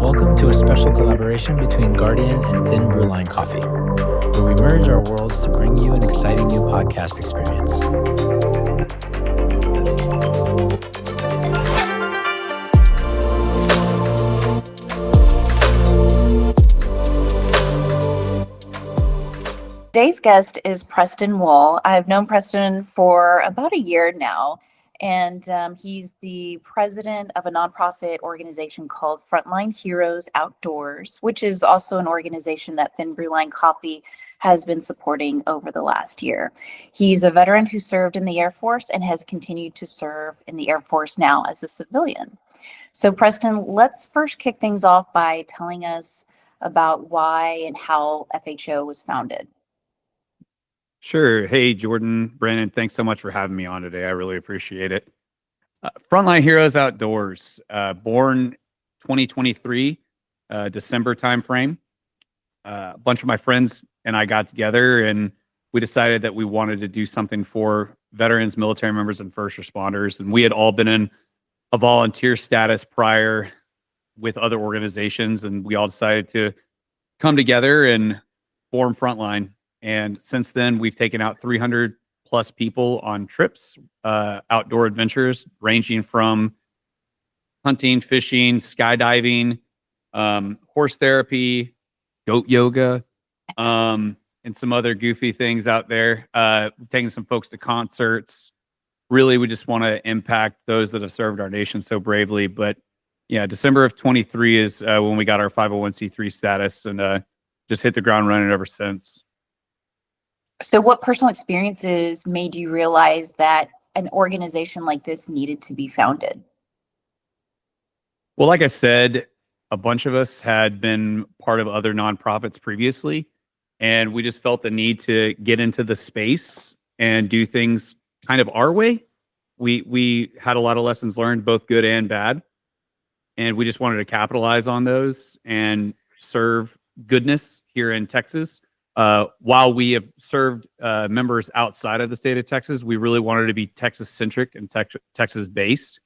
Welcome to a special collaboration between Guardian and Thin Brewline Coffee, where we merge our worlds to bring you an exciting new podcast experience. Today's guest is Preston Wall. I've known Preston for about a year now, and he's the president of a nonprofit organization called Frontline Heroes Outdoors, which is also an organization that Thin Brewline Coffee has been supporting over the last year. He's a veteran who served in the Air Force and has continued to serve in the Air Force now as a civilian. So Preston, let's first kick things off by telling us about why and how FHO was founded. Sure. Hey, Jordan, Brandon, thanks so much for having me on today. I really appreciate it. Frontline Heroes Outdoors, born 2023, December timeframe. A bunch of my friends and I got together and we decided that we wanted to do something for veterans, military members, and first responders. And we had all been in a volunteer status prior with other organizations, and we all decided to come together and form Frontline. And since then, we've taken out 300 plus people on trips, outdoor adventures, ranging from hunting, fishing, skydiving, horse therapy, goat yoga, and some other goofy things out there. Taking some folks to concerts. Really, we just want to impact those that have served our nation so bravely. But yeah, December of 23 is when we got our 501c3 status, and just hit the ground running ever since. So what personal experiences made you realize that an organization like this needed to be founded? Well, like I said, a bunch of us had been part of other nonprofits previously, and we just felt the need to get into the space and do things kind of our way. We had a lot of lessons learned, both good and bad, and we just wanted to capitalize on those and serve goodness here in Texas. While we have served members outside of the state of Texas, we really wanted to be Texas-centric and Texas-based,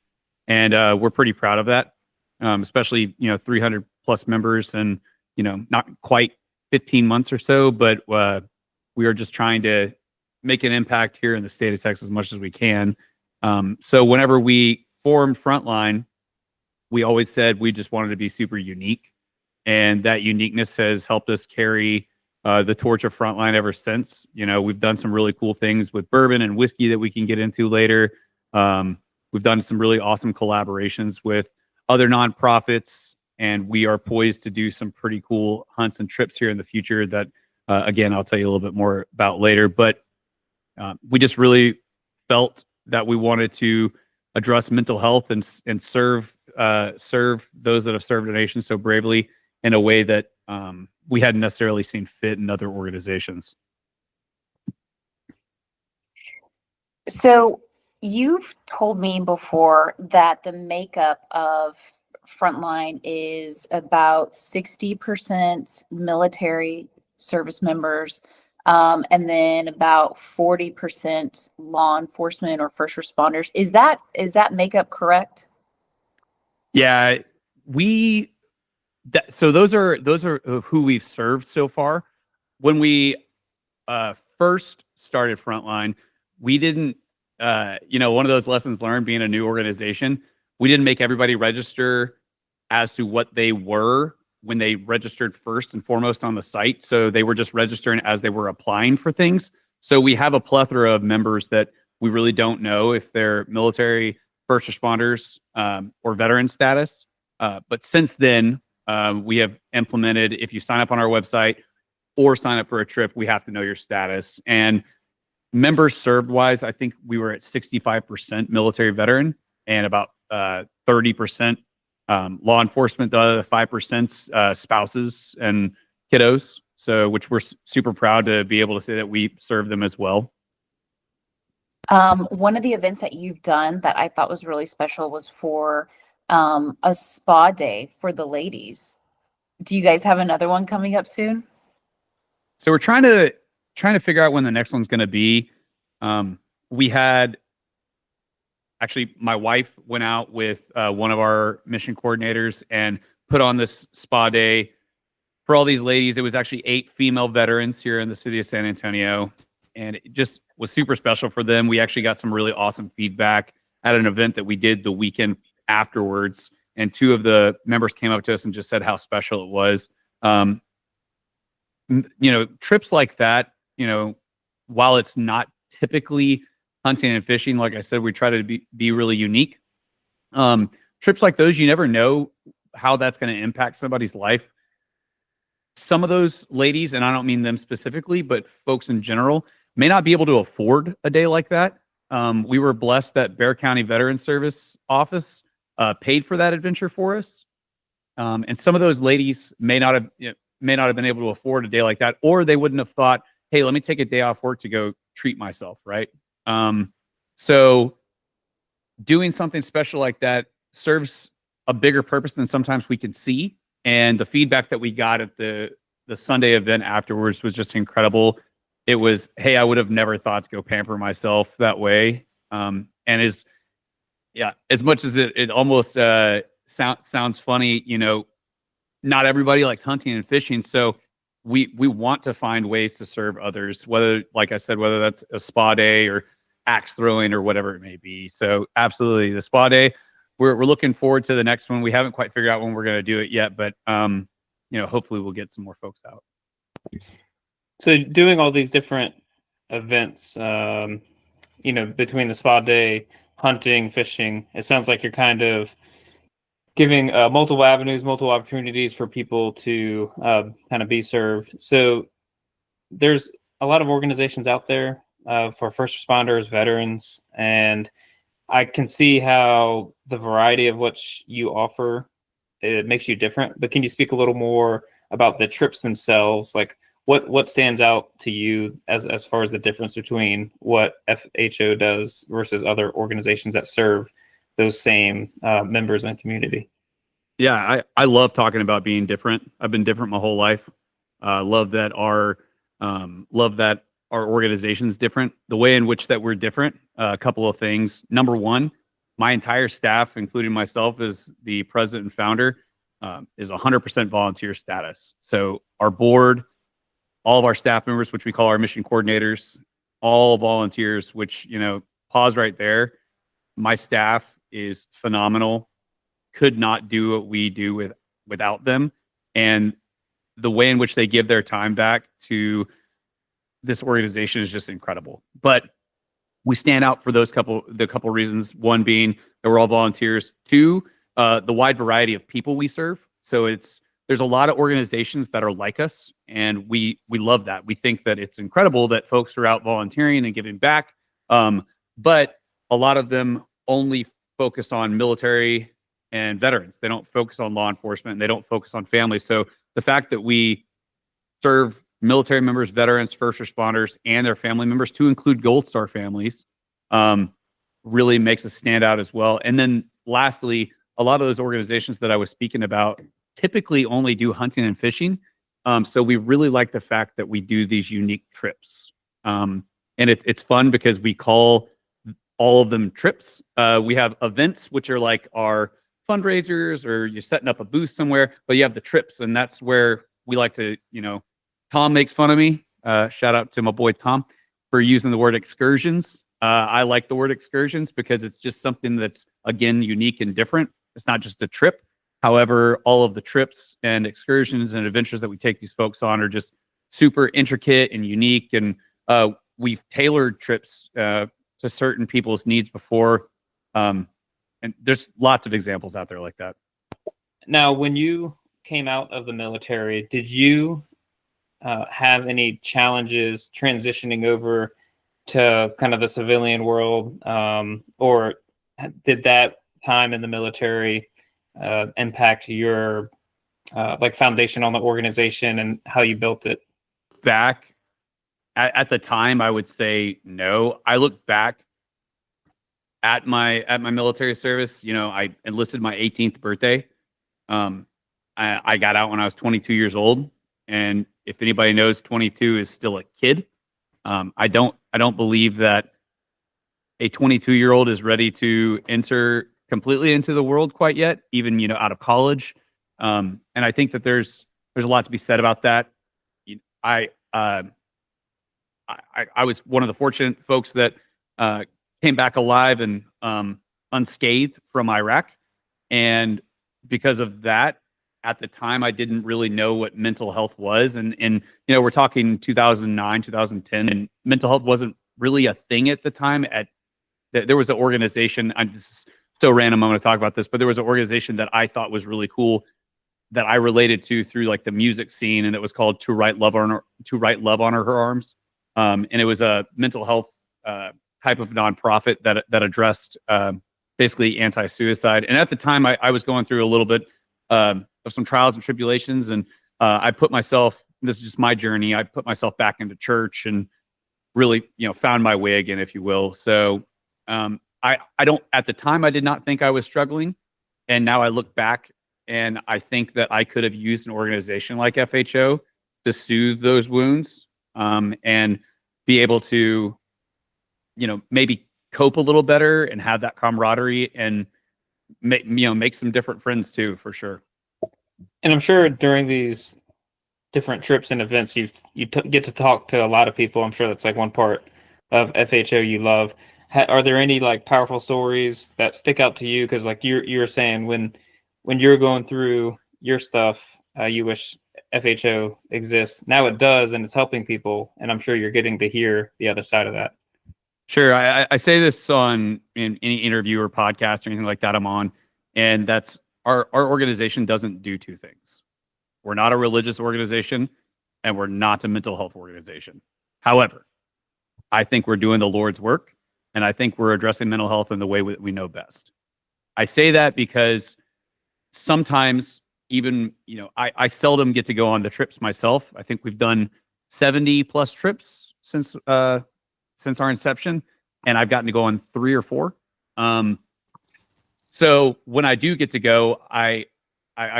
and we're pretty proud of that. Especially 300 plus members, and not quite 15 months or so, but we are just trying to make an impact here in the state of Texas as much as we can. So whenever we formed Frontline, we always said we just wanted to be super unique, and that uniqueness has helped us carry the torch of Frontline ever since. We've done some really cool things with bourbon and whiskey that we can get into later. We've done some really awesome collaborations with other nonprofits, and we are poised to do some pretty cool hunts and trips here in the future that, again, I'll tell you a little bit more about later. But we just really felt that we wanted to address mental health and serve those that have served our nation so bravely in a way that we hadn't necessarily seen fit in other organizations. So you've told me before that the makeup of Frontline is about 60% military service members, and then about 40% law enforcement or first responders. Is that makeup correct? Yeah, so those are who we've served so far. When we first started Frontline, we didn't, one of those lessons learned being a new organization, we didn't make everybody register as to what they were when they registered first and foremost on the site. So they were just registering as they were applying for things. So we have a plethora of members that we really don't know if they're military, first responders, or veteran status. But since then, we have implemented, if you sign up on our website or sign up for a trip, we have to know your status. And members served wise, I think we were at 65% military veteran and about 30% law enforcement, the other 5% spouses and kiddos. So, which we're super proud to be able to say that we serve them as well. One of the events that you've done that I thought was really special was for a spa day for the ladies. Do you guys have another one coming up soon? So we're trying to figure out when the next one's going to be. We had actually, my wife went out with one of our mission coordinators, and put on this spa day for all these ladies. It was actually 8 female veterans here in the city of San Antonio, and it just was super special for them. We actually got some really awesome feedback at an event that we did the weekend afterwards, and 2 of the members came up to us and just said how special it was. Trips like that, while it's not typically hunting and fishing, like I said, we try to be really unique. Trips like those, you never know how that's going to impact somebody's life. Some of those ladies, and I don't mean them specifically, but folks in general, may not be able to afford a day like that. We were blessed that Bexar County Veterans Service Office paid for that adventure for us. And some of those ladies may not have been able to afford a day like that, or they wouldn't have thought, hey, let me take a day off work to go treat myself, right? So doing something special like that serves a bigger purpose than sometimes we can see. And the feedback that we got at the Sunday event afterwards was just incredible. It was, hey, I would have never thought to go pamper myself that way. And as much as it almost sounds funny, not everybody likes hunting and fishing. So we want to find ways to serve others, whether, like I said, whether that's a spa day or axe throwing or whatever it may be. So absolutely, the spa day, we're looking forward to the next one. We haven't quite figured out when we're going to do it yet, but hopefully we'll get some more folks out. So doing all these different events, between the spa day, hunting, fishing, it sounds like you're kind of giving multiple avenues, multiple opportunities for people to kind of be served. So there's a lot of organizations out there for first responders, veterans, and I can see how the variety of what you offer, it makes you different. But can you speak a little more about the trips themselves? Like what stands out to you as far as the difference between what FHO does versus other organizations that serve those same members and community? Yeah, I love talking about being different. I've been different my whole life. Love that our organization's different. The way in which that we're different, a couple of things. Number one, my entire staff, including myself as the president and founder, is 100% volunteer status. So our board, all of our staff members, which we call our mission coordinators, all volunteers, which, pause right there. My staff is phenomenal. Could not do what we do without them. And the way in which they give their time back to this organization is just incredible. But we stand out for the couple reasons. One being that we're all volunteers. 2, the wide variety of people we serve. So there's a lot of organizations that are like us, and we love that. We think that it's incredible that folks are out volunteering and giving back. But a lot of them only focus on military and veterans. They don't focus on law enforcement, and they don't focus on families. So the fact that we serve military members, veterans, first responders, and their family members, to include Gold Star families, really makes us stand out as well. And then lastly, a lot of those organizations that I was speaking about typically only do hunting and fishing. So we really like the fact that we do these unique trips. And it's fun because we call all of them trips. We have events, which are like our fundraisers, or you're setting up a booth somewhere, but you have the trips, and that's where we like to, Tom makes fun of me. Shout out to my boy Tom for using the word excursions. I like the word excursions because it's just something that's, again, unique and different. It's not just a trip. However, all of the trips and excursions and adventures that we take these folks on are just super intricate and unique. And we've tailored trips to certain people's needs before. And there's lots of examples out there like that. Now, when you came out of the military, did you have any challenges transitioning over to kind of the civilian world, or did that time in the military impact your foundation on the organization and how you built it? Back at the time, I would say no. I look back at my military service. I enlisted my 18th birthday. I got out when I was 22 years old, and if anybody knows, 22 is still a kid. I don't believe that a 22-year-old is ready to enter completely into the world quite yet, even out of college. And I think that there's a lot to be said about that. I was one of the fortunate folks that came back alive and unscathed from Iraq. And because of that, at the time, I didn't really know what mental health was. And we're talking 2009, 2010, and mental health wasn't really a thing at the time. There was an organization, this is so random, I'm going to talk about this, but there was an organization that I thought was really cool that I related to through like the music scene, and it was called To Write Love on Her Arms. And it was a mental health type of nonprofit that addressed basically anti-suicide. And at the time, I was going through a little bit of some trials and tribulations, and I put myself, this is just my journey, I put myself back into church and really, found my way again, if you will. So I don't, at the time, I did not think I was struggling. And now I look back and I think that I could have used an organization like FHO to soothe those wounds and be able to, maybe cope a little better and have that camaraderie and make some different friends too, for sure. And I'm sure during these different trips and events, you get to talk to a lot of people. I'm sure that's like one part of FHO you love. Are there any like powerful stories that stick out to you? Because like you were saying, when you're going through your stuff, you wish FHO exists. Now it does, and it's helping people. And I'm sure you're getting to hear the other side of that. Sure. I say this in any interview or podcast or anything like that I'm on, and that's our organization doesn't do two things. We're not a religious organization, and we're not a mental health organization. However, I think we're doing the Lord's work, and I think we're addressing mental health in the way we know best. I say that because sometimes even, I seldom get to go on the trips myself. I think we've done 70 plus trips since our inception, and I've gotten to go on 3 or 4. So when I do get to go, I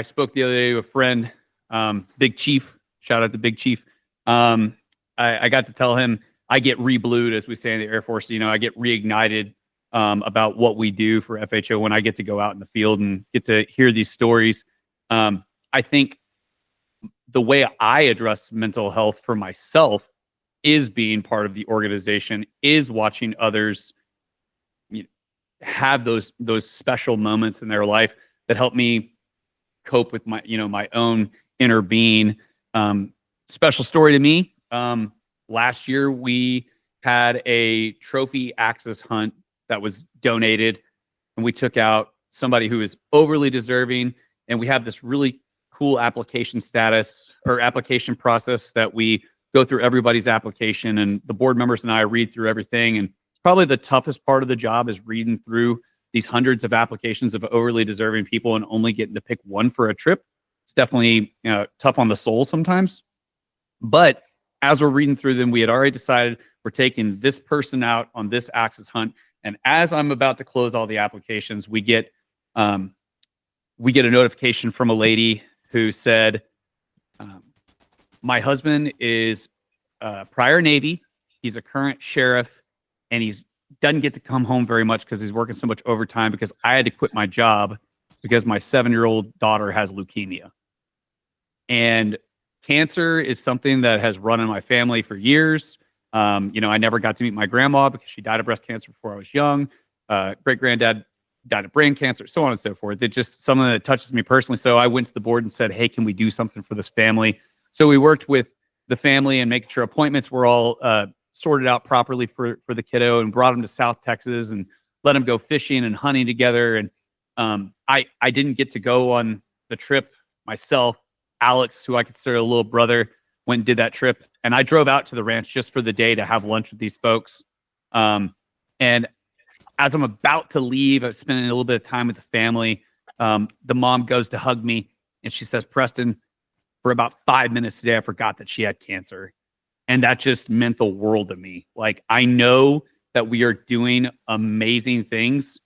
spoke the other day to a friend, Big Chief, shout out to Big Chief. I got to tell him I get re-blued, as we say in the Air Force. I get reignited about what we do for FHO when I get to go out in the field and get to hear these stories. I think the way I address mental health for myself is being part of the organization, is watching others have those special moments in their life that help me cope with my my own inner being. Special story to me. Last year we had a trophy axis hunt that was donated, and we took out somebody who is overly deserving, and we have this really cool application process that we go through everybody's application, and the board members and I read through everything. And probably the toughest part of the job is reading through these hundreds of applications of overly deserving people and only getting to pick one for a trip. It's definitely tough on the soul sometimes. But as we're reading through them, we had already decided we're taking this person out on this axis hunt. And as I'm about to close all the applications, we get a notification from a lady who said, my husband is prior Navy. He's a current sheriff, and he doesn't get to come home very much because he's working so much overtime because I had to quit my job because my 7-year-old daughter has leukemia. And cancer is something that has run in my family for years. I never got to meet my grandma because she died of breast cancer before I was young. Great-granddad died of brain cancer, so on and so forth. It's just something that touches me personally. So I went to the board and said, hey, can we do something for this family? So we worked with the family and making sure appointments were all sorted out properly for the kiddo, and brought him to South Texas and let him go fishing and hunting together. And I didn't get to go on the trip myself. Alex, who I consider a little brother, went and did that trip. And I drove out to the ranch just for the day to have lunch with these folks. And as I'm about to leave, I was spending a little bit of time with the family. The mom goes to hug me, and she says, Preston, for about 5 minutes today, I forgot that she had cancer. And that just meant the world to me. Like, I know that we are doing amazing things.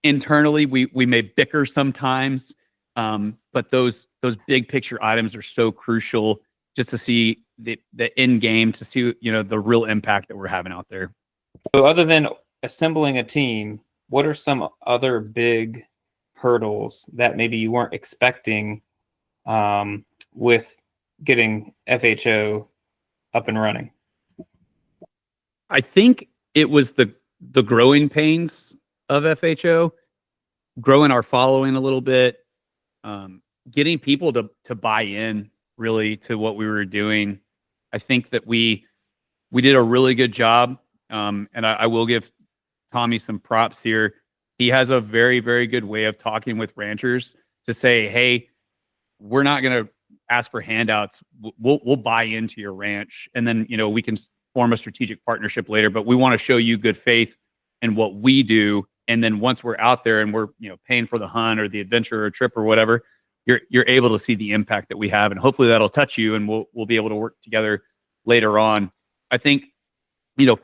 Internally, we may bicker sometimes, but those big picture items are so crucial, just to see the end game, to see the real impact that we're having out there. So other than assembling a team, what are some other big hurdles that maybe you weren't expecting with getting FHO up and running? I think it was the growing pains of FHO, growing our following a little bit, getting people to buy in really to what we were doing. I think that we did a really good job, and I will give Tommy some props here. He has a very, very good way of talking with ranchers to say, hey, we're not going to ask for handouts. We'll buy into your ranch, and then we can form a strategic partnership later. But we want to show you good faith in what we do, and then once we're out there and we're paying for the hunt or the adventure or trip or whatever, you're able to see the impact that we have, and hopefully that'll touch you, and we'll be able to work together later on. I think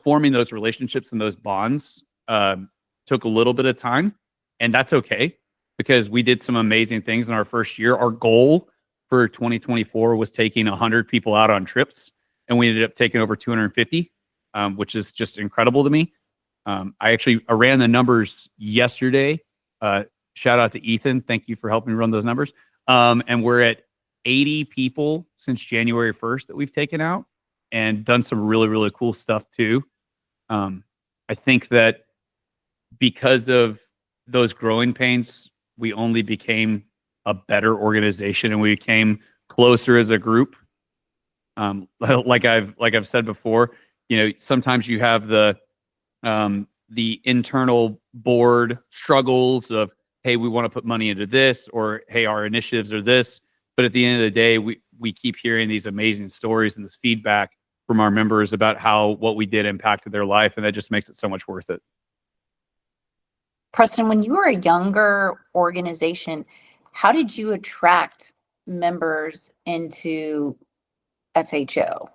forming those relationships and those bonds took a little bit of time, and that's okay because we did some amazing things in our first year. Our goal for 2024 was taking 100 people out on trips, and we ended up taking over 250, which is just incredible to me. I ran the numbers yesterday. Shout out to Ethan. Thank you for helping me run those numbers. And we're at 80 people since January 1st that we've taken out and done some really, really cool stuff too. I think that because of those growing pains, we only became a better organization and we became closer as a group. Like I've said before, sometimes you have the internal board struggles of, hey, we want to put money into this, or hey, our initiatives are this. But at the end of the day, we keep hearing these amazing stories and this feedback from our members about how what we did impacted their life, and that just makes it so much worth it. Preston, when you were a younger organization, how did you attract members into FHO?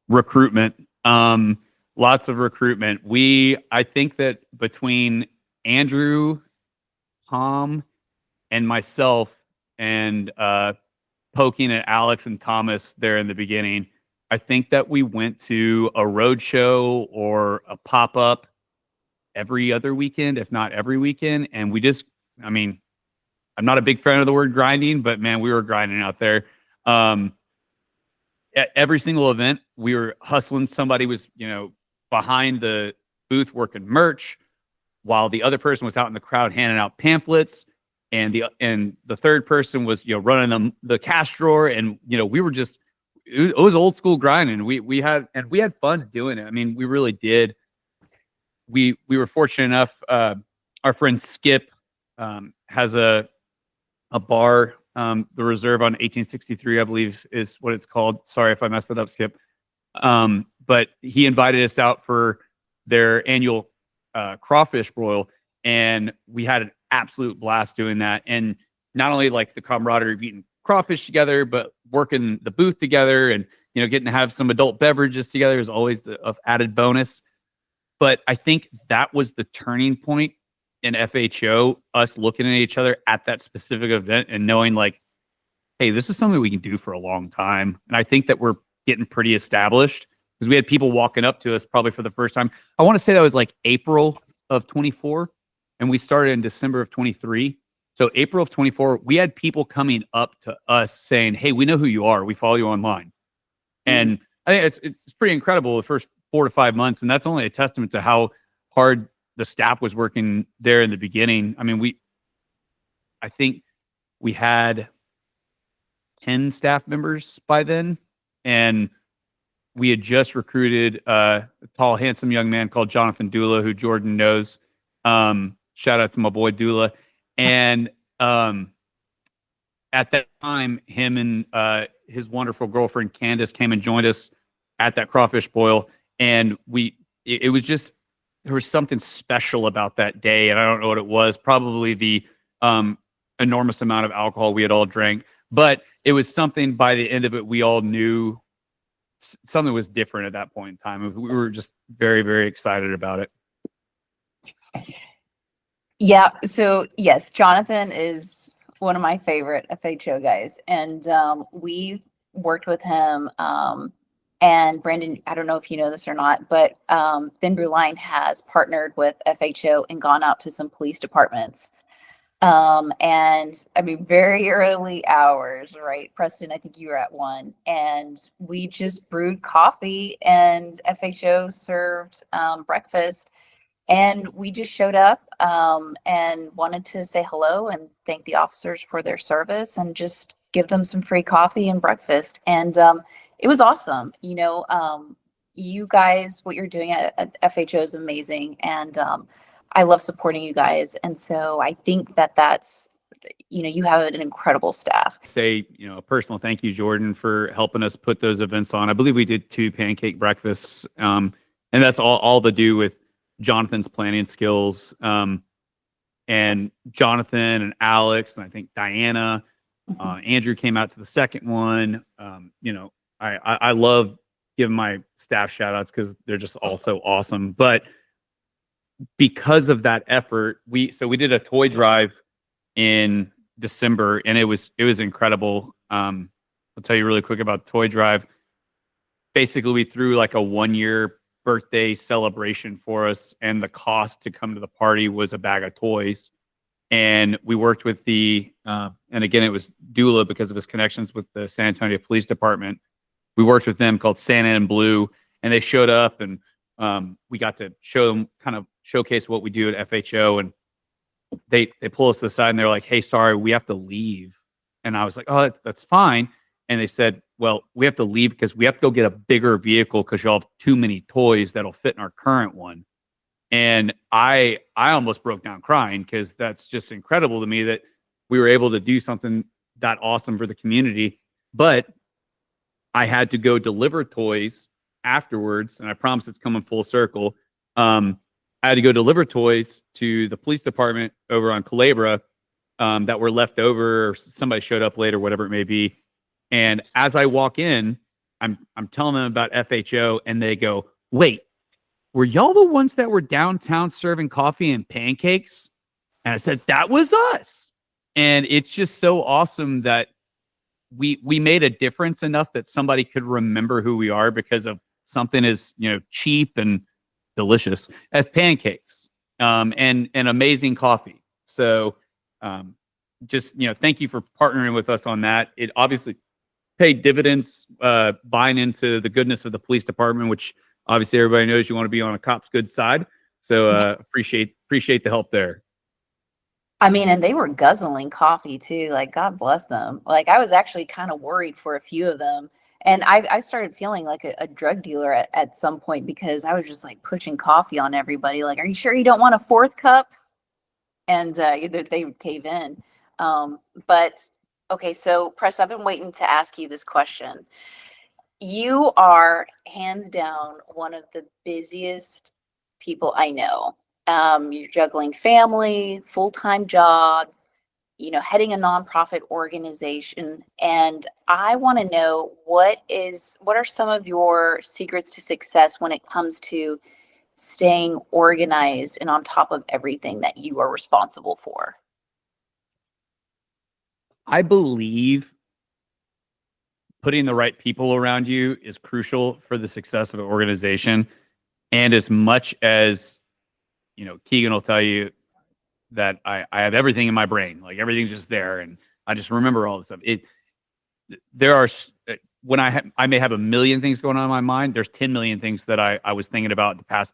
Recruitment. Lots of recruitment. I think that between Andrew, Tom, and myself, and poking at Alex and Thomas there in the beginning, I think that we went to a road show or a pop-up every other weekend, if not every weekend. And I'm not a big fan of the word grinding, but man, we were grinding out there. At every single event, we were hustling. Somebody was, behind the booth working merch, while the other person was out in the crowd handing out pamphlets, and the third person was running the cash drawer, and we were just, it was old school grinding. We had fun doing it. I mean, we really did. We were fortunate enough. Our friend Skip has a bar, the Reserve on 1863, I believe is what it's called. Sorry if I messed it up, Skip. But he invited us out for their annual crawfish broil, and we had an absolute blast doing that. And not only like the camaraderie of eating crawfish together, but working the booth together, and getting to have some adult beverages together is always an added bonus. But I think that was the turning point in FHO, us looking at each other at that specific event and knowing like, hey, this is something we can do for a long time. And I think that we're getting pretty established because we had people walking up to us probably for the first time. I want to say that was like April of 24, and we started in December of 23. So April of 24, we had people coming up to us saying, hey, we know who you are. We follow you online. And I think it's pretty incredible the first 4 to 5 months. And that's only a testament to how hard the staff was working there in the beginning. I mean, I think we had 10 staff members by then, and we had just recruited a tall, handsome young man called Jonathan Dula, who Jordan knows. Shout out to my boy Dula. And at that time, him and his wonderful girlfriend Candace came and joined us at that crawfish boil, and it was just, there was something special about that day, and I don't know what it was. Probably the enormous amount of alcohol we had all drank, but it was something. By the end of it, we all knew something was different at that point in time. We were just very, very excited about it. Yeah. So yes, Jonathan is one of my favorite FHO guys, and we've worked with him. And Brandon, I don't know if you know this or not, but Thin Blue Line has partnered with FHO and gone out to some police departments. And I mean, very early hours, right? Preston, I think you were at one, and we just brewed coffee, and FHO served breakfast. And we just showed up and wanted to say hello and thank the officers for their service and just give them some free coffee and breakfast. And it was awesome. You guys, what you're doing at FHO is amazing. And I love supporting you guys. And so I think that's, you have an incredible staff. Say, a personal thank you, Jordan, for helping us put those events on. I believe we did 2 pancake breakfasts. And that's all to do with Jonathan's planning skills, and Jonathan and Alex, and I think Diana, Andrew came out to the second one. I love giving my staff shout outs because they're just all so awesome. But because of that effort, we did a toy drive in December, and it was incredible. I'll tell you really quick about the toy drive. Basically, we threw like a 1-year birthday celebration for us, and the cost to come to the party was a bag of toys. And we worked with and again, it was Dula because of his connections with the San Antonio Police Department. We worked with them called Santa and Blue, and they showed up, and we got to show them, kind of showcase what we do at FHO. And they pull us to the side, and they're like, "Hey, sorry, we have to leave." And I was like, "Oh, that's fine." And they said, "Well, we have to leave because we have to go get a bigger vehicle because you'll have too many toys that'll fit in our current one." And I almost broke down crying because that's just incredible to me that we were able to do something that awesome for the community. But I had to go deliver toys afterwards, and I promise it's coming full circle. I had to go deliver toys to the police department over on Culebra that were left over, or somebody showed up later, whatever it may be. And as I walk in, I'm telling them about FHO, and they go, "Wait, were y'all the ones that were downtown serving coffee and pancakes?" And I said, "That was us." And it's just so awesome that we made a difference enough that somebody could remember who we are because of something as cheap and delicious as pancakes, and amazing coffee. So just thank you for partnering with us on that. It obviously paid dividends, buying into the goodness of the police department, which obviously everybody knows you want to be on a cop's good side. So appreciate the help there. I mean, and they were guzzling coffee too. Like, God bless them. Like, I was actually kind of worried for a few of them. And I started feeling like a drug dealer at some point because I was just like pushing coffee on everybody. Like, "Are you sure you don't want a 4th cup?" And either they would cave in. But okay, so Press, I've been waiting to ask you this question. You are hands down one of the busiest people I know. You're juggling family, full-time job, heading a nonprofit organization. And I want to know what are some of your secrets to success when it comes to staying organized and on top of everything that you are responsible for? I believe putting the right people around you is crucial for the success of an organization. And as much as, Keegan will tell you that I have everything in my brain, like everything's just there, and I just remember all this stuff. There are, when I may have a million things going on in my mind, there's 10 million things that I was thinking about the past,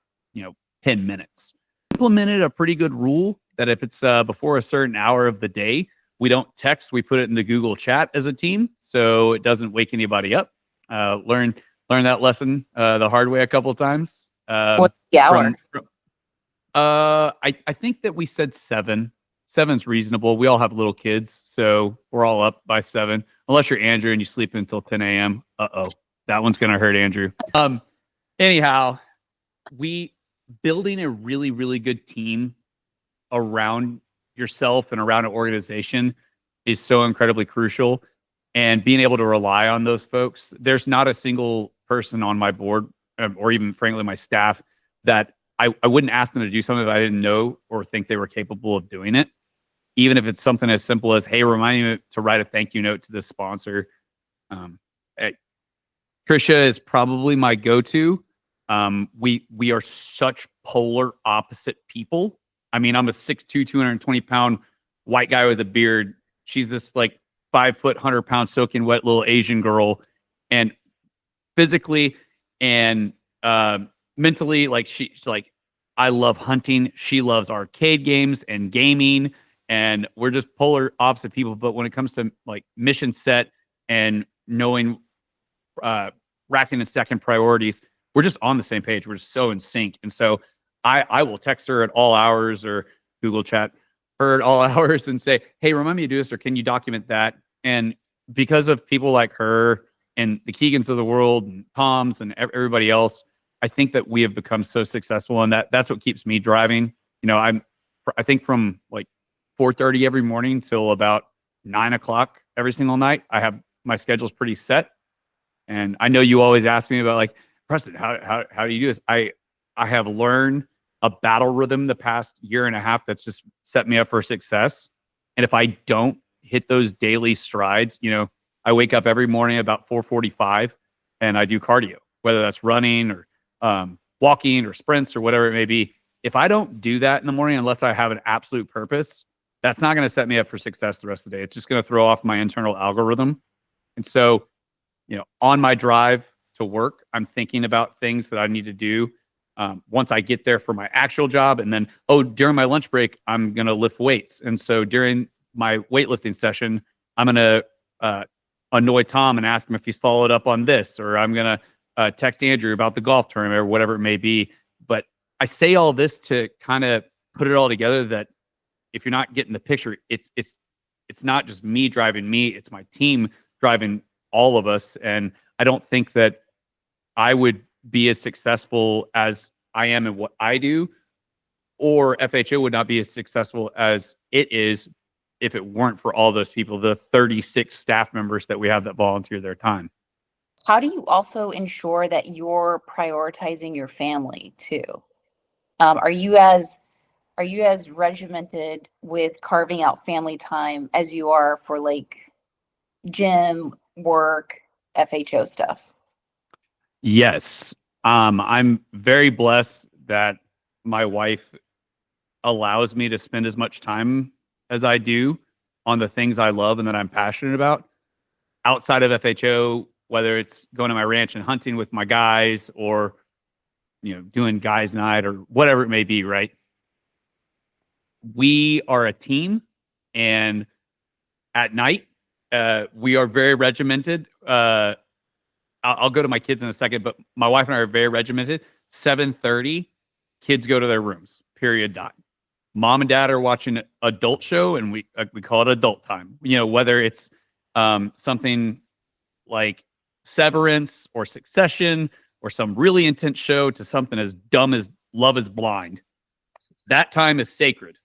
10 minutes. Implemented a pretty good rule that if it's before a certain hour of the day, we don't text, we put it in the Google chat as a team, so it doesn't wake anybody up. Learn that lesson the hard way a couple of times. What's the hour? I think that we said 7. 7's reasonable. We all have little kids, so we're all up by 7. Unless you're Andrew and you sleep until 10 a.m. That one's gonna hurt Andrew. Anyhow, building a really, really good team around yourself and around an organization is so incredibly crucial. And being able to rely on those folks, there's not a single person on my board, or even frankly my staff, that I wouldn't ask them to do something that I didn't know or think they were capable of doing it. Even if it's something as simple as, "Hey, remind me to write a thank you note to this sponsor." Trisha is probably my go-to. We are such polar opposite people. I mean, I'm a 6'2", 220-pound white guy with a beard. She's this like 5 foot, 100-pound soaking wet little Asian girl, and physically and mentally, like she's like, I love hunting. She loves arcade games and gaming, and we're just polar opposite people. But when it comes to like mission set and knowing racking and stacking priorities, we're just on the same page. We're just so in sync. And so I will text her at all hours or Google chat her at all hours and say, hey, remind me to do this, or can you document that? And because of people like her and the Keegans of the world and Toms and everybody else, I think that we have become so successful, and that's what keeps me driving. You know, I think from like 4:30 every morning till about 9 o'clock every single night, I have my schedule's pretty set. And I know you always ask me about like, Preston, how do you do this? I have learned a battle rhythm the past year and a half that's just set me up for success. And if I don't hit those daily strides, you know, I wake up every morning about 4:45 and I do cardio, whether that's running or walking or sprints or whatever it may be. If I don't do that in the morning, unless I have an absolute purpose, that's not going to set me up for success the rest of the day. It's just going to throw off my internal algorithm. And so, you know, on my drive to work, I'm thinking about things that I need to do once I get there for my actual job. And then, during my lunch break, I'm going to lift weights. And so during my weightlifting session, I'm going to annoy Tom and ask him if he's followed up on this, or I'm going to text Andrew about the golf tournament or whatever it may be. But I say all this to kind of put it all together that if you're not getting the picture, it's not just me driving me, it's my team driving all of us. And I don't think that I would be as successful as I am in what I do, or FHO would not be as successful as it is if it weren't for all those people, the 36 staff members that we have that volunteer their time. How do you also ensure that you're prioritizing your family too? Are you as regimented with carving out family time as you are for like gym, work, FHO stuff? Yes. I'm very blessed that my wife allows me to spend as much time as I do on the things I love and that I'm passionate about outside of FHO, whether it's going to my ranch and hunting with my guys or, you know, doing guys night or whatever it may be, right? We are a team, and at night, we are very regimented. I'll go to my kids in a second, but my wife and I are very regimented. 7:30, kids go to their rooms, period, dot. Mom and dad are watching an adult show, and we call it adult time. You know, whether it's something like Severance or Succession or some really intense show to something as dumb as Love is Blind. That time is sacred.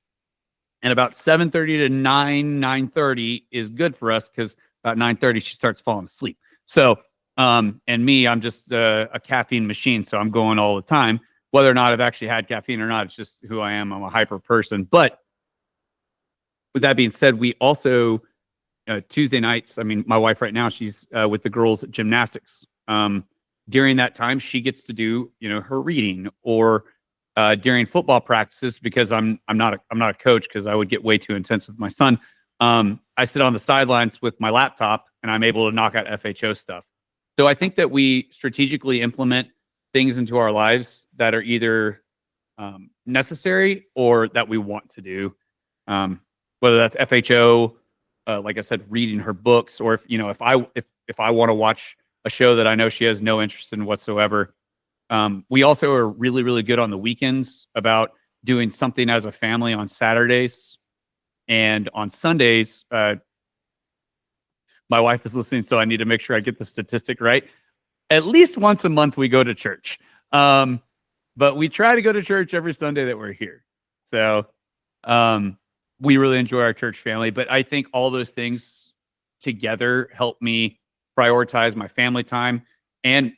And about 7:30 to 9:30 is good for us because about 9:30 she starts falling asleep. So, and me, I'm just a caffeine machine, so I'm going all the time. Whether or not I've actually had caffeine or not, it's just who I am. I'm a hyper person. But with that being said, we also Tuesday nights. I mean, my wife right now, she's with the girls at gymnastics. During that time, she gets to do, you know, her reading, or during football practices, because I'm not a coach, because I would get way too intense with my son. I sit on the sidelines with my laptop and I'm able to knock out FHO stuff. So I think that we strategically implement things into our lives that are either necessary or that we want to do. Whether that's FHO, like I said, reading her books, or if I want to watch a show that I know she has no interest in whatsoever. We also are really, really good on the weekends about doing something as a family on Saturdays. And on Sundays, my wife is listening, so I need to make sure I get the statistic right. At least once a month, we go to church. But we try to go to church every Sunday that we're here. So we really enjoy our church family. But I think all those things together help me prioritize my family time. And,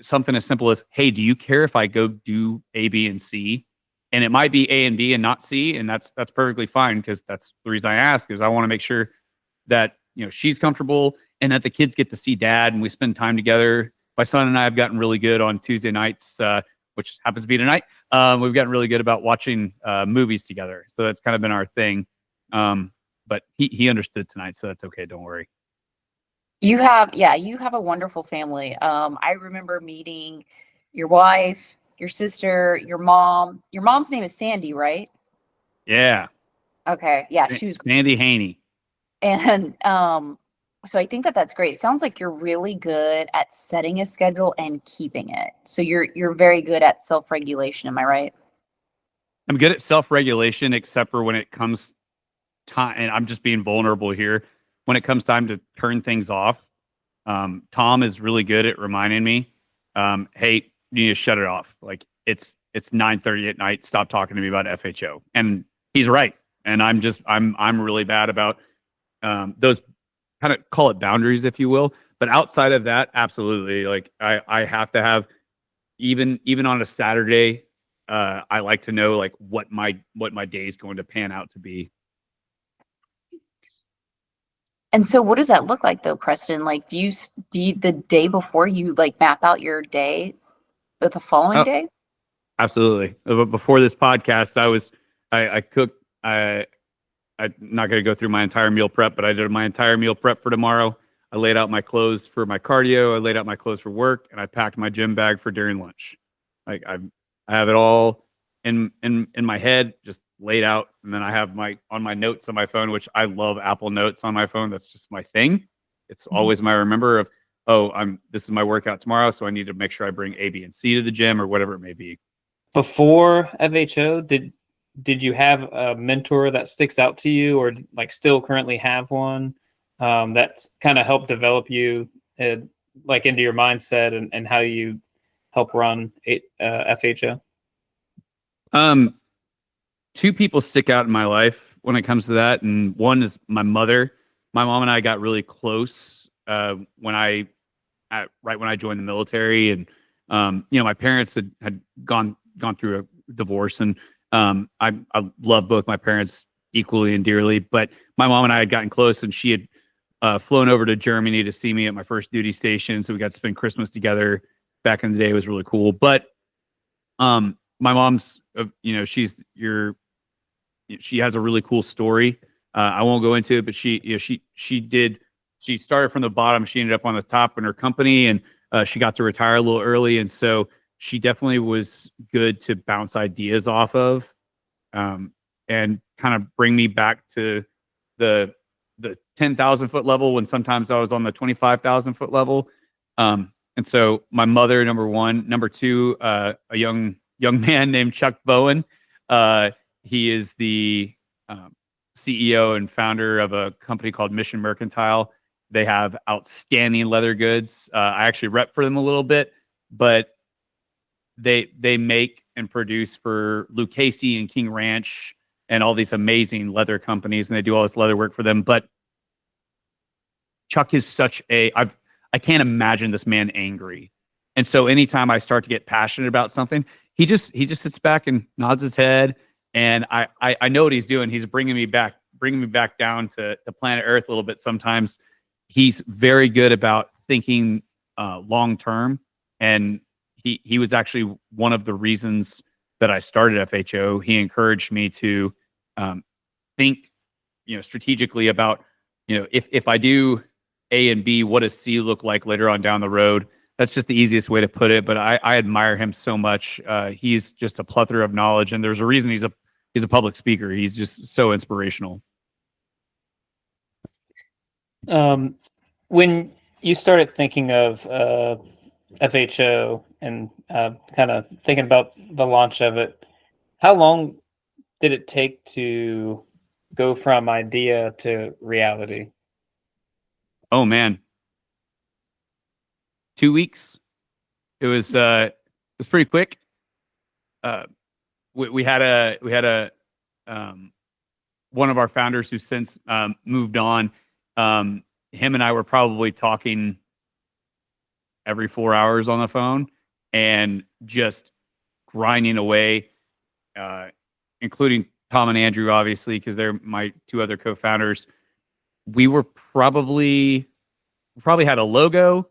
something as simple as, hey, do you care if I go do A, B, and C? And it might be A and B and not C. And that's perfectly fine, because that's the reason I ask, is I want to make sure that, she's comfortable and that the kids get to see dad and we spend time together. my son and I have gotten really good on Tuesday nights, which happens to be tonight. We've gotten really good about watching movies together. So that's kind of been our thing. But he understood tonight, so that's okay. Don't worry. You have a wonderful family. I remember meeting your wife, your sister, your mom. Your mom's name is Sandy, right? Yeah. Okay. Yeah, she was great. Sandy Haney. And so I think that that's great. It sounds like you're really good at setting a schedule and keeping it. So you're very good at self-regulation, am I right? I'm good at self-regulation, except for when it comes time, and I'm just being vulnerable here. When it comes time to turn things off, Tom is really good at reminding me, "Hey, you need to shut it off. Like it's 9:30 at night. Stop talking to me about FHO." And he's right. And I'm really bad about those, kind of call it boundaries, if you will. But outside of that, absolutely. Like I have to have, even on a Saturday, I like to know like what my day is going to pan out to be. And so what does that look like though, Preston? Like do you the day before you like map out your day the following Oh, day? absolutely. But before this podcast, I cooked. I'm not going to go through my entire meal prep, but I did my entire meal prep for tomorrow. I laid out my clothes for my cardio. I laid out my clothes for work, and I packed my gym bag for during lunch. Like I have it all in my head, just laid out, and then I have on my notes on my phone, which I love Apple Notes on my phone. That's just my thing. It's always my remember of, this is my workout tomorrow, so I need to make sure I bring A, B, and C to the gym or whatever it may be. Before FHO, did you have a mentor that sticks out to you, or like still currently have one that's kind of helped develop you like into your mindset and how you help run FHO? Two people stick out in my life when it comes to that, and one is my mother. My mom and I got really close right when I joined the military, and my parents had gone through a divorce, and I love both my parents equally and dearly. But my mom and I had gotten close, and she had flown over to Germany to see me at my first duty station, so we got to spend Christmas together. Back in the day, it was really cool. But my mom's, she has a really cool story. I won't go into it, but she started from the bottom. She ended up on the top in her company, and she got to retire a little early. And so she definitely was good to bounce ideas off of, and kind of bring me back to the 10,000 foot level when sometimes I was on the 25,000 foot level. And so my mother, number one. Number two, a young man named Chuck Bowen. He is the CEO and founder of a company called Mission Mercantile. They have outstanding leather goods. I actually rep for them a little bit, but they make and produce for Lucchese and King Ranch and all these amazing leather companies, and they do all this leather work for them. But Chuck is I can't imagine this man angry. And so anytime I start to get passionate about something, he just sits back and nods his head. And I know what he's doing. He's bringing me back down to planet Earth a little bit. Sometimes he's very good about thinking long term. And he was actually one of the reasons that I started FHO. He encouraged me to think, strategically about, if I do A and B, what does C look like later on down the road? That's just the easiest way to put it. But I admire him so much. He's just a plethora of knowledge, and there's a reason he's a public speaker. He's just so inspirational. When you started thinking of FHO and kind of thinking about the launch of it, how long did it take to go from idea to reality? Oh man, 2 weeks. It was pretty quick. We had a one of our founders who since moved on. Him and I were probably talking every 4 hours on the phone and just grinding away, including Tom and Andrew, obviously, because they're my two other co-founders. We probably had a logo.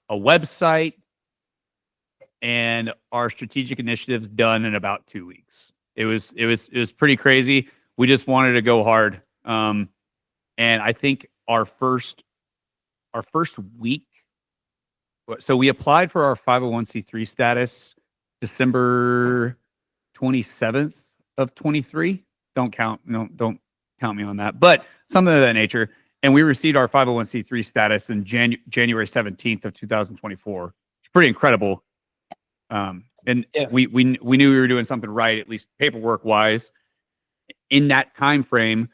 a website, and our strategic initiatives done in about 2 weeks. It was pretty crazy. We just wanted to go hard. And I think our first week, so we applied for our 501c3 status December 27th of 23. Don't count me on that, but something of that nature. And we received our 501c3 status in January 17th of 2024. It's pretty incredible. And we knew we were doing something right, at least paperwork wise. In that time frame,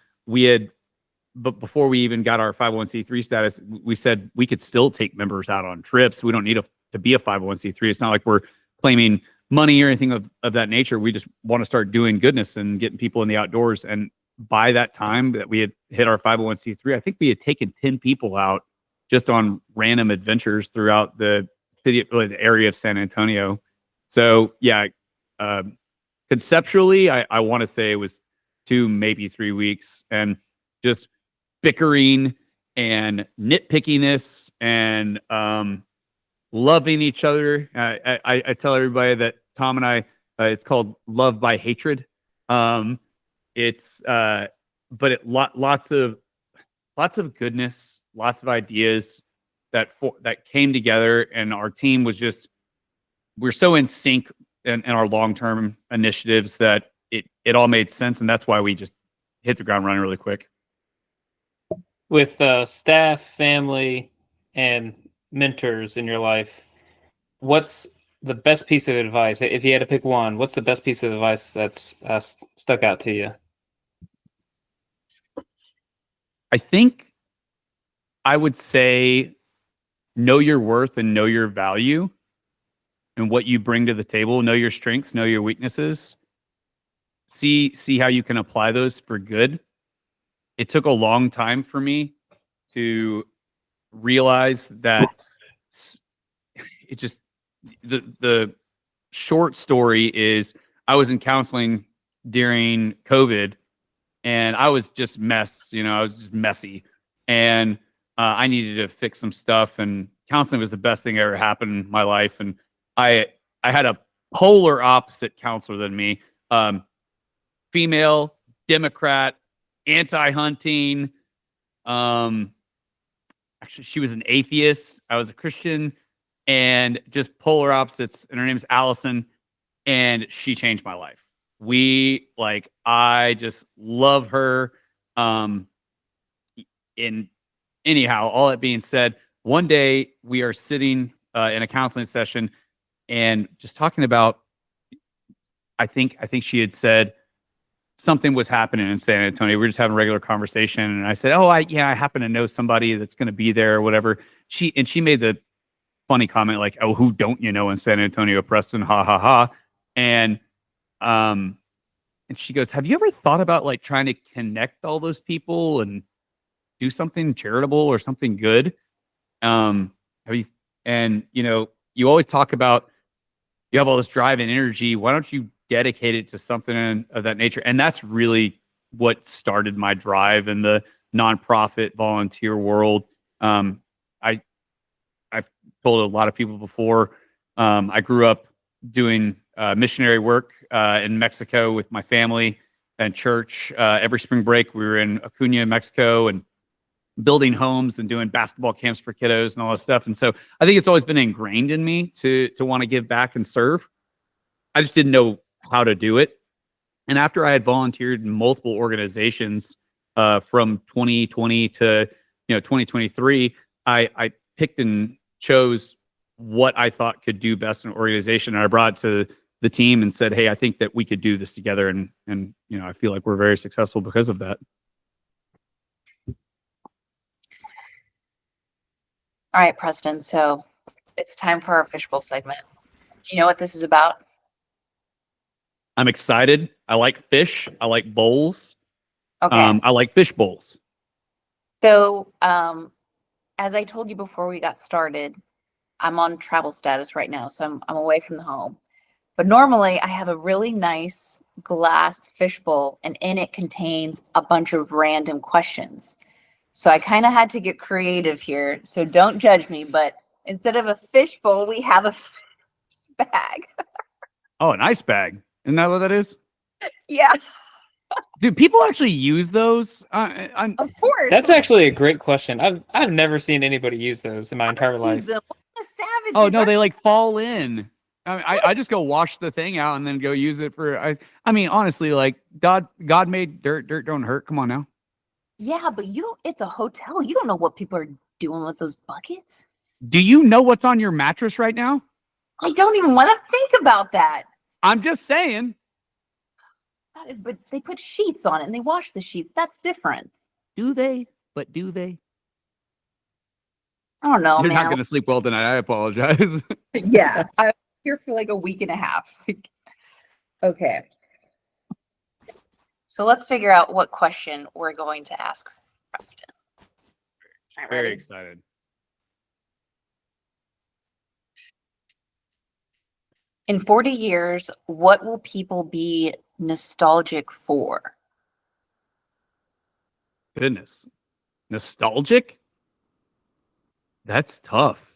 but before we even got our 501c3 status, we said we could still take members out on trips. We don't need to be a 501c3. It's not like we're claiming money or anything of that nature. We just want to start doing goodness and getting people in the outdoors. And by that time that we had hit our 501c3, I think we had taken 10 people out just on random adventures throughout the city, really the area of San Antonio. So yeah, conceptually, I want to say it was 2, maybe 3 weeks, and just bickering and nitpickiness and loving each other. I tell everybody that Tom and I, it's called love by hatred. But lots of goodness, lots of ideas that came together, and our team was just, we're so in sync in our long-term initiatives that it all made sense, and that's why we just hit the ground running really quick. With staff, family, and mentors in your life, what's the best piece of advice? If you had to pick one, what's the best piece of advice that's stuck out to you? I think I would say know your worth and know your value and what you bring to the table. Know your strengths, know your weaknesses. See how you can apply those for good. It took a long time for me to realize that it just, the short story is I was in counseling during COVID, and I was just I was just messy, and I needed to fix some stuff, and counseling was the best thing that ever happened in my life. And I had a polar opposite counselor than me, female, Democrat, anti-hunting. Actually, she was an atheist. I was a Christian, and just polar opposites. And her name's Allison, and she changed my life. I just love her. And anyhow, all that being said, one day we are sitting in a counseling session and just talking about, I think she had said something was happening in San Antonio. We were just having a regular conversation, and I said, "Oh, I happen to know somebody that's going to be there or whatever." She made the funny comment like, "Oh, who don't you know in San Antonio, Preston? Ha ha ha." And she goes, "Have you ever thought about like trying to connect all those people and do something charitable or something good? Have you?" And you always talk about you have all this drive and energy. Why don't you dedicate it to something of that nature? And that's really what started my drive in the nonprofit volunteer world. I've told a lot of people before, I grew up doing missionary work in Mexico with my family and church. Every spring break, we were in Acuna, Mexico, and building homes and doing basketball camps for kiddos and all that stuff. And so I think it's always been ingrained in me to want to give back and serve. I just didn't know how to do it. And after I had volunteered in multiple organizations from 2020 to 2023, I picked and chose what I thought could do best in an organization. And I brought it to the team and said, "Hey, I think that we could do this together." And I feel like we're very successful because of that. All right, Preston. So it's time for our fishbowl segment. Do you know what this is about? I'm excited. I like fish. I like bowls. Okay. I like fish bowls. So, as I told you before we got started, I'm on travel status right now, so I'm away from the home. But normally I have a really nice glass fishbowl, and in it contains a bunch of random questions. So I kind of had to get creative here. So don't judge me, but Instead of a fish bowl, we have a fish bag. Oh, an ice bag. Isn't that what that is? Yeah, Dude, people actually use those. of course. That's actually a great question. I've never seen anybody use those in my entire Use life. them. The savages. Oh no, are- they like fall in. I just go wash the thing out and then go use it for. I mean, honestly, like God made dirt. Dirt don't hurt. Come on now. Yeah, but you don't. It's a hotel. You don't know what people are doing with those buckets. Do you know what's on your mattress right now? I don't even want to think about that. I'm just saying. But they put sheets on it and they wash the sheets. That's different. Do they? But do they? I don't know, You're man. not going to sleep well tonight. I apologize. Yeah, I was here for like a week and a half. Okay. So let's figure out what question we're going to ask Preston. All right, Very ready? excited. In 40 years, what will people be nostalgic for? Goodness. Nostalgic? That's tough.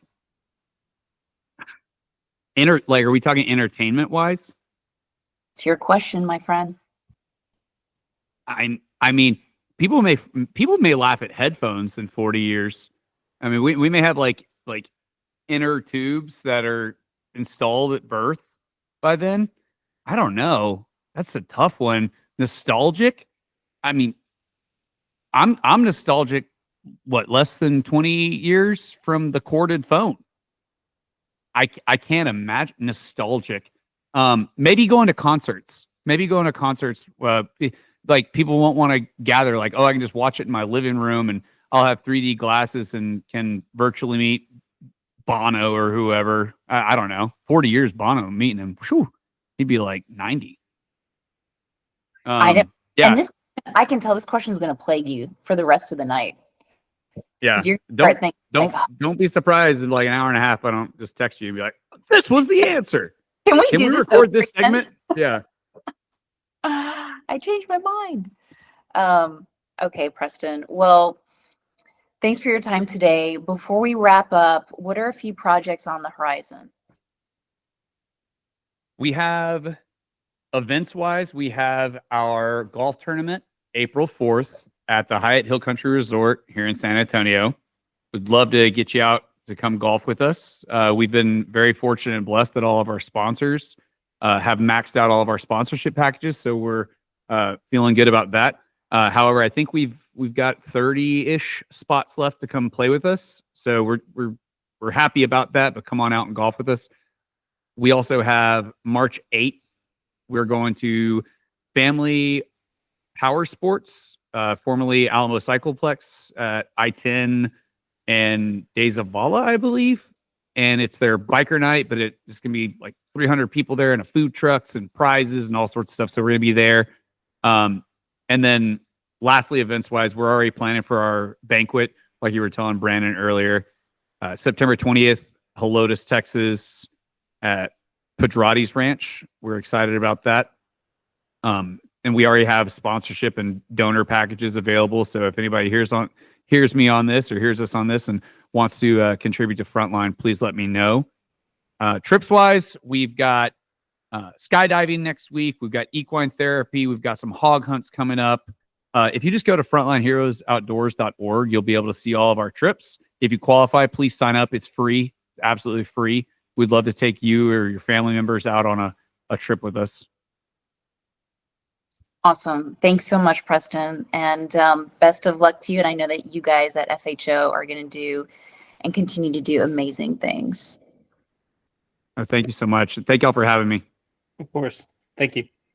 Like, are we talking entertainment wise? It's your question, my friend. I mean, people may laugh at headphones in 40 years. I mean, we may have like inner tubes that are installed at birth by then. I don't know. That's a tough one. Nostalgic? I mean, I'm nostalgic, what, less than 20 years from the corded phone. I can't imagine nostalgic. Maybe going to concerts. Like people won't want to gather, like, oh, I can just watch it in my living room and I'll have 3D glasses and can virtually meet Bono or whoever. I don't know. 40 years Bono meeting him. Whew, he'd be like 90. I know. Yeah. And I can tell this question is going to plague you for the rest of the night. Yeah. You're gonna start thinking, Don't be surprised in like an hour and a half. I don't just text you and be like, this was the answer. Can we Can do we this record over this again? segment? Yeah. I changed my mind. Okay, Preston. Well, thanks for your time today. Before we wrap up, what are a few projects on the horizon? We have events wise, we have our golf tournament April 4th at the Hyatt Hill Country Resort here in San Antonio. We'd love to get you out to come golf with us. We've been very fortunate and blessed that all of our sponsors have maxed out all of our sponsorship packages. So we're feeling good about that. However, I think we've got 30-ish spots left to come play with us. So we're happy about that, but come on out and golf with us. We also have March 8th. We're going to Family Power Sports, formerly Alamo Cycleplex at I-10 and De Zavala, I believe. And it's their biker night, but it's going to be like 300 people there and food trucks and prizes and all sorts of stuff. So we're going to be there. And then lastly, events-wise, we're already planning for our banquet, like you were telling Brandon earlier. September 20th, Helotes, Texas, at Pedrati's Ranch. We're excited about that. And we already have sponsorship and donor packages available. So if anybody hears me on this or hears us on this and wants to contribute to Frontline, please let me know. Trips-wise, we've got skydiving next week. We've got equine therapy. We've got some hog hunts coming up. If you just go to frontlineheroesoutdoors.org, you'll be able to see all of our trips. If you qualify, please sign up. It's free. It's absolutely free. We'd love to take you or your family members out on a trip with us. Awesome. Thanks so much, Preston. And best of luck to you. And I know that you guys at FHO are going to do and continue to do amazing things. Thank you so much. Thank y'all for having me. Of course. Thank you.